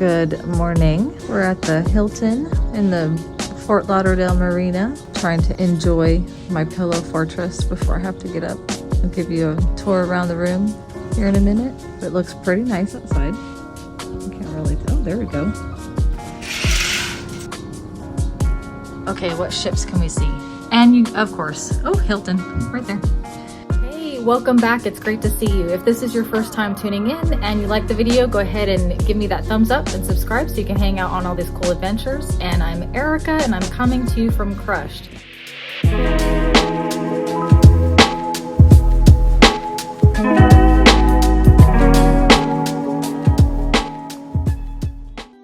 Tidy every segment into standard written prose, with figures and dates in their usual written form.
Good morning. We're at the Hilton in the Fort Lauderdale Marina, trying to enjoy my pillow fortress before I have to get up. I'll give you a tour around the room here in a minute. It looks pretty nice outside. I can't really tell. There we go. Okay, what ships can we see? And you, of course, oh, Hilton, right there. Welcome back. It's great to see you. If this is your first time tuning in and you like the video, go ahead and give me that thumbs up and subscribe so you can hang out on all these cool adventures. And I'm Erica and I'm coming to you from Crushed.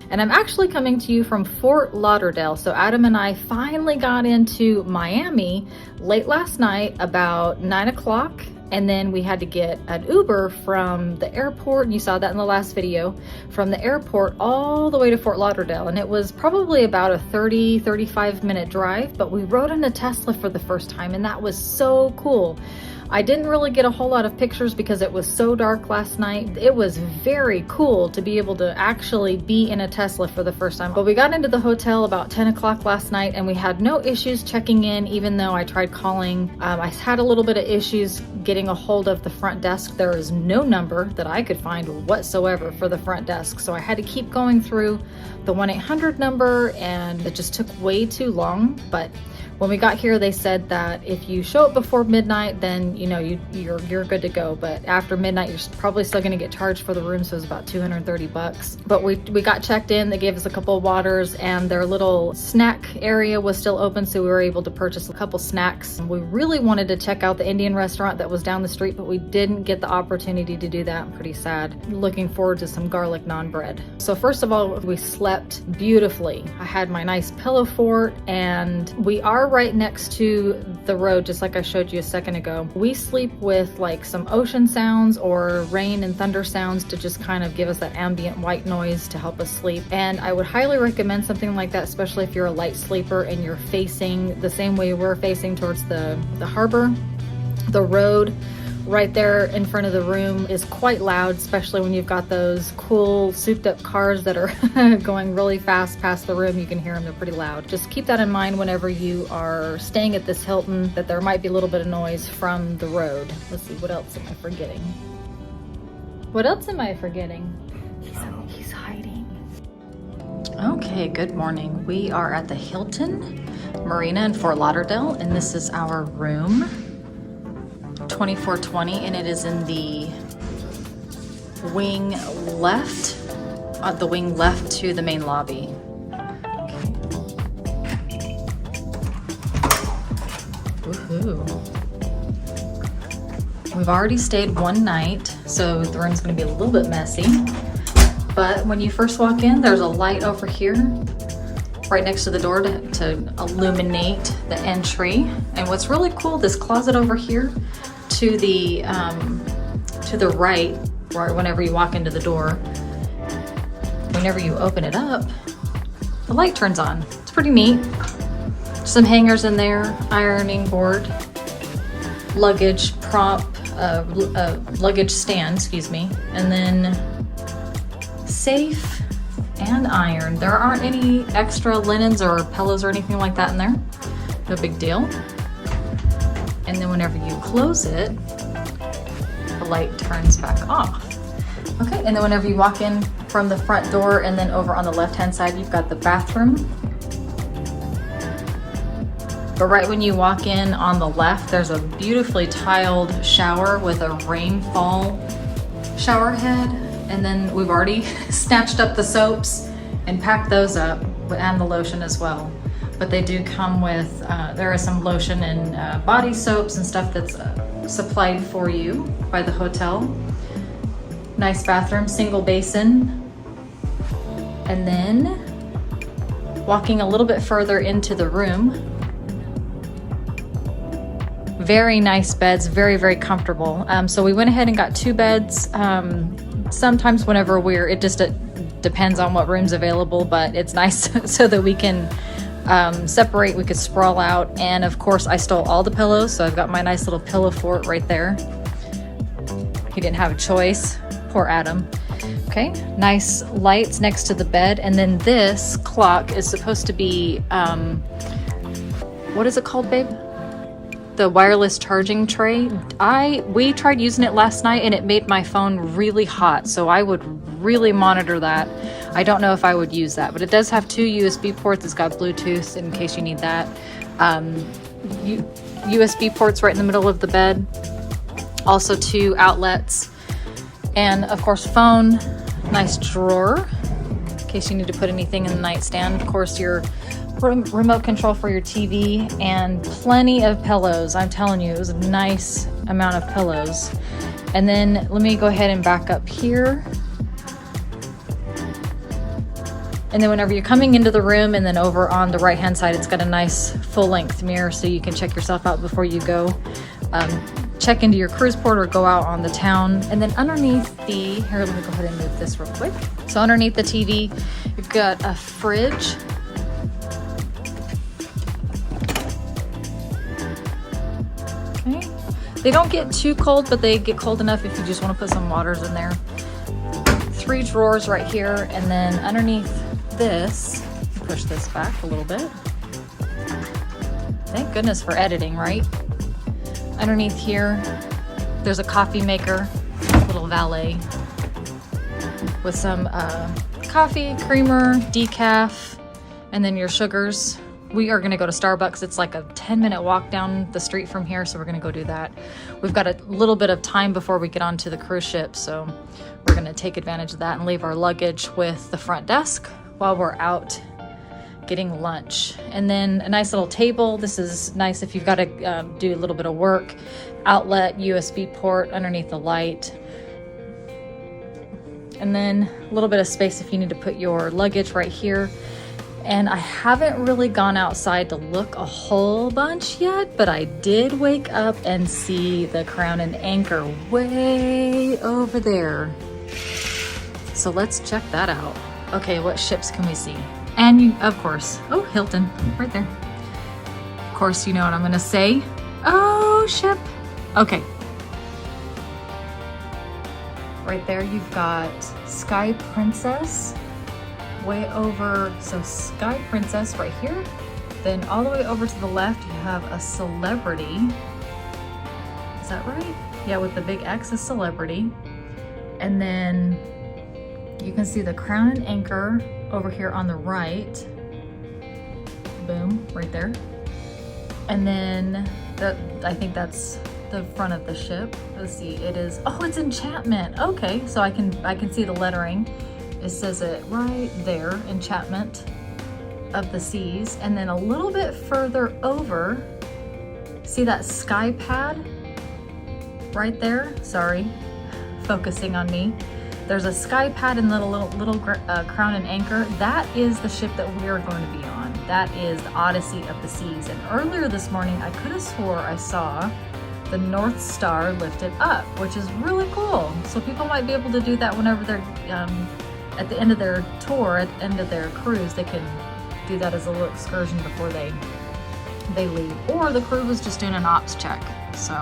And I'm actually coming to you from Fort Lauderdale. So Adam and I finally got into Miami late last night, about 9 o'clock. And then we had to get an Uber from the airport, and you saw that in the last video, from the airport all the way to Fort Lauderdale. And it was probably about a 35 minute drive, but we rode in a Tesla for the first time, and that was so cool. I didn't really get a whole lot of pictures because it was so dark last night. It was very cool to be able to actually be in a Tesla for the first time. But we got into the hotel about 10 o'clock last night and we had no issues checking in, even though I tried calling. I had a little bit of issues getting a hold of the front desk. There is no number that I could find whatsoever for the front desk. So I had to keep going through the 1-800 number and it just took way too long. But when we got here, they said that if you show up before midnight, then you know you're good to go. But after midnight, you're probably still going to get charged for the room, so it was about $230. But we got checked in. They gave us a couple of waters, and their little snack area was still open, so we were able to purchase a couple snacks. We really wanted to check out the Indian restaurant that was down the street, but we didn't get the opportunity to do that. I'm pretty sad. Looking forward to some garlic naan bread. So first of all, we slept beautifully. I had my nice pillow fort, and we are right next to the road, just like I showed you a second ago. We sleep with like some ocean sounds or rain and thunder sounds to just kind of give us that ambient white noise to help us sleep. And I would highly recommend something like that, especially if you're a light sleeper and you're facing the same way we're facing towards the harbor. The road right there in front of the room is quite loud, especially when you've got those cool souped up cars that are going really fast past the room. You can hear them, they're pretty loud. Just keep that in mind whenever you are staying at this Hilton, that there might be a little bit of noise from the road. Let's see, what else am I forgetting? What else am I forgetting? He's hiding. Okay, good morning. We are at the Hilton Marina in Fort Lauderdale, and this is our room. 2420, and it is in the wing left, to the main lobby. Woohoo. We've already stayed one night, so the room's going to be a little bit messy. But when you first walk in, there's a light over here right next to the door to illuminate the entry. And what's really cool, this closet over here to the right, whenever you walk into the door, whenever you open it up, the light turns on. It's pretty neat. Some hangers in there, ironing board, luggage stand, excuse me, and then safe and iron. There aren't any extra linens or pillows or anything like that in there. No big deal. And then whenever you close it, the light turns back off. Okay, and then whenever you walk in from the front door and then over on the left-hand side, you've got the bathroom. But right when you walk in on the left, there's a beautifully tiled shower with a rainfall shower head. And then we've already snatched up the soaps and packed those up, and the lotion as well. But they do come with, there is some lotion and body soaps and stuff that's supplied for you by the hotel. Nice bathroom, single basin. And then walking a little bit further into the room, very nice beds, very, very comfortable. So we went ahead and got 2 beds. Sometimes whenever it just depends on what room's available, but it's nice so that we can separate, we could sprawl out. And of course I stole all the pillows, so I've got my nice little pillow fort right there. He didn't have a choice, poor Adam. Okay, nice lights next to the bed. And then this clock is supposed to be, what is it called, babe? The wireless charging tray. We tried using it last night and it made my phone really hot. So I would really monitor that. I don't know if I would use that, but it does have 2 USB ports. It's got Bluetooth in case you need that. USB ports right in the middle of the bed. Also 2 outlets. And of course, phone, nice drawer in case you need to put anything in the nightstand. Of course, your remote control for your TV and plenty of pillows. I'm telling you, it was a nice amount of pillows. And then let me go ahead and back up here. And then whenever you're coming into the room and then over on the right hand side, it's got a nice full length mirror so you can check yourself out before you go. Check into your cruise port or go out on the town. And then underneath here, let me go ahead and move this real quick. So underneath the TV, you've got a fridge. Okay. They don't get too cold, but they get cold enough if you just want to put some waters in there. 3 drawers right here. And then underneath this, push this back a little bit. Thank goodness for editing, right? Underneath here, there's a coffee maker, little valet, with some coffee, creamer, decaf, and then your sugars. We are gonna go to Starbucks. It's like a 10-minute walk down the street from here, so we're gonna go do that. We've got a little bit of time before we get onto the cruise ship, so we're gonna take advantage of that and leave our luggage with the front desk while we're out getting lunch. And then a nice little table. This is nice if you've got to do a little bit of work. Outlet, USB port underneath the light. And then a little bit of space if you need to put your luggage right here. And I haven't really gone outside to look a whole bunch yet, but I did wake up and see the Crown and Anchor way over there. So let's check that out. Okay, what ships can we see? And you, of course, oh, Hilton, right there. Of course, you know what I'm gonna say. Oh, ship. Okay. Right there, you've got Sky Princess way over. So Sky Princess right here. Then all the way over to the left, you have a Celebrity. Is that right? Yeah, with the big X is Celebrity. And then you can see the Crown and Anchor over here on the right. Boom, right there. And then I think that's the front of the ship. Let's see, it is, oh, it's Enchantment. Okay, so I can see the lettering. It says it right there, Enchantment of the Seas. And then a little bit further over, see that sky pad right there? Sorry, focusing on me. There's a sky pad and little Crown and Anchor. That is the ship that we are going to be on. That is the Odyssey of the Seas. And earlier this morning, I could have swore I saw the North Star lifted up, which is really cool. So people might be able to do that whenever they're at the end of their tour, at the end of their cruise. They can do that as a little excursion before they leave. Or the crew was just doing an ops check. So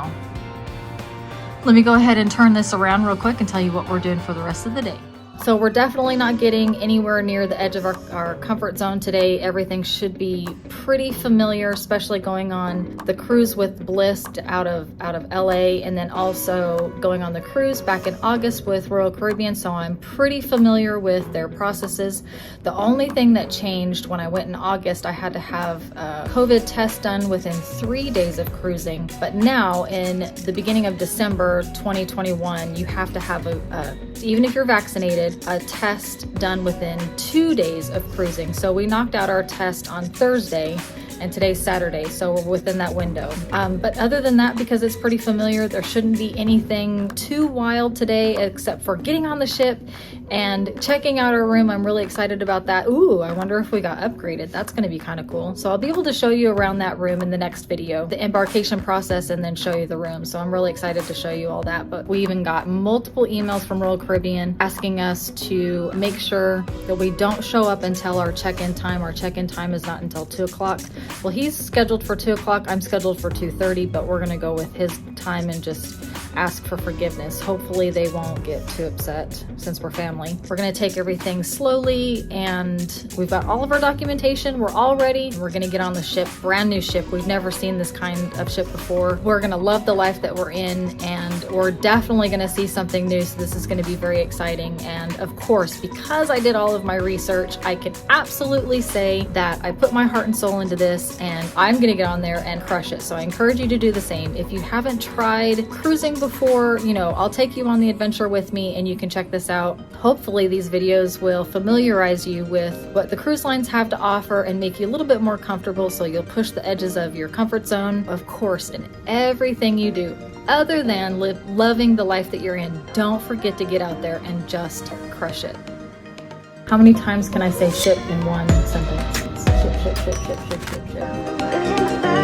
let me go ahead and turn this around real quick and tell you what we're doing for the rest of the day. So we're definitely not getting anywhere near the edge of our comfort zone today. Everything should be pretty familiar, especially going on the cruise with Bliss out of LA, and then also going on the cruise back in August with Royal Caribbean. So I'm pretty familiar with their processes. The only thing that changed when I went in August, I had to have a COVID test done within 3 days of cruising. But now in the beginning of December 2021, you have to have even if you're vaccinated, a test done within 2 days of cruising. So we knocked out our test on Thursday and today's Saturday, so we're within that window. But other than that, because it's pretty familiar, there shouldn't be anything too wild today except for getting on the ship and checking out our room. I'm really excited about that. Ooh, I wonder if we got upgraded. That's gonna be kind of cool. So I'll be able to show you around that room in the next video, the embarkation process, and then show you the room. So I'm really excited to show you all that. But we even got multiple emails from Royal Caribbean asking us to make sure that we don't show up until our check-in time. Our check-in time is not until 2 o'clock. Well, he's scheduled for 2 o'clock. I'm scheduled for 2:30, but we're gonna go with his time and just ask for forgiveness. Hopefully they won't get too upset since we're family. We're gonna take everything slowly, and we've got all of our documentation. We're all ready. We're gonna get on the ship, brand new ship. We've never seen this kind of ship before. We're gonna love the life that we're in, and we're definitely gonna see something new. So this is gonna be very exciting. And of course, because I did all of my research, I can absolutely say that I put my heart and soul into this, and I'm gonna get on there and crush it. So I encourage you to do the same. If you haven't tried cruising before, you know, I'll take you on the adventure with me and you can check this out. Hopefully these videos will familiarize you with what the cruise lines have to offer and make you a little bit more comfortable, so you'll push the edges of your comfort zone. Of course, in everything you do, other than loving the life that you're in, don't forget to get out there and just crush it. How many times can I say ship in one sentence? Ship, ship, ship, ship, ship, ship, ship.